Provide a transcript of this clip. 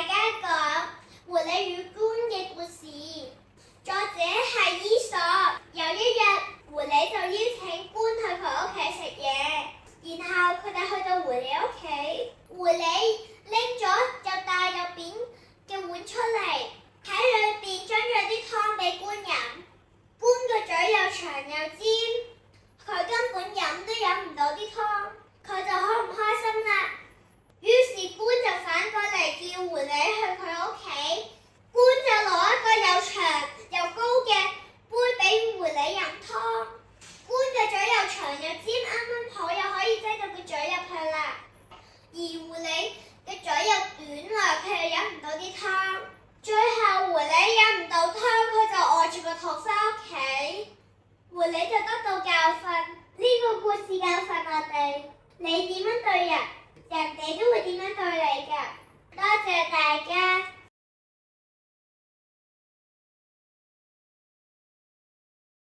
大家講狐狸與官嘅故事，作者係伊索。有一日，狐狸就邀請官去佢屋企食嘢，然後佢哋去到狐狸屋企，狐狸拎咗又大又扁嘅碗出嚟，喺裏邊裝咗啲湯俾官飲。官個嘴又長又尖，佢根本飲都飲唔到啲湯，佢就好唔開心啦。於是官就反過嚟叫狐狸去佢屋企，官就攞一個又長又高嘅杯俾狐狸飲湯。官嘅嘴又長又尖，啱啱好又可以擠到個嘴入去啦。而狐狸嘅嘴又短啦，佢又飲唔到啲湯。最後狐狸飲唔到湯，佢就餓住個肚返屋企。狐狸就得到教訓，呢個故事教訓我哋，你點樣對人，人哋都會點樣對你㗎。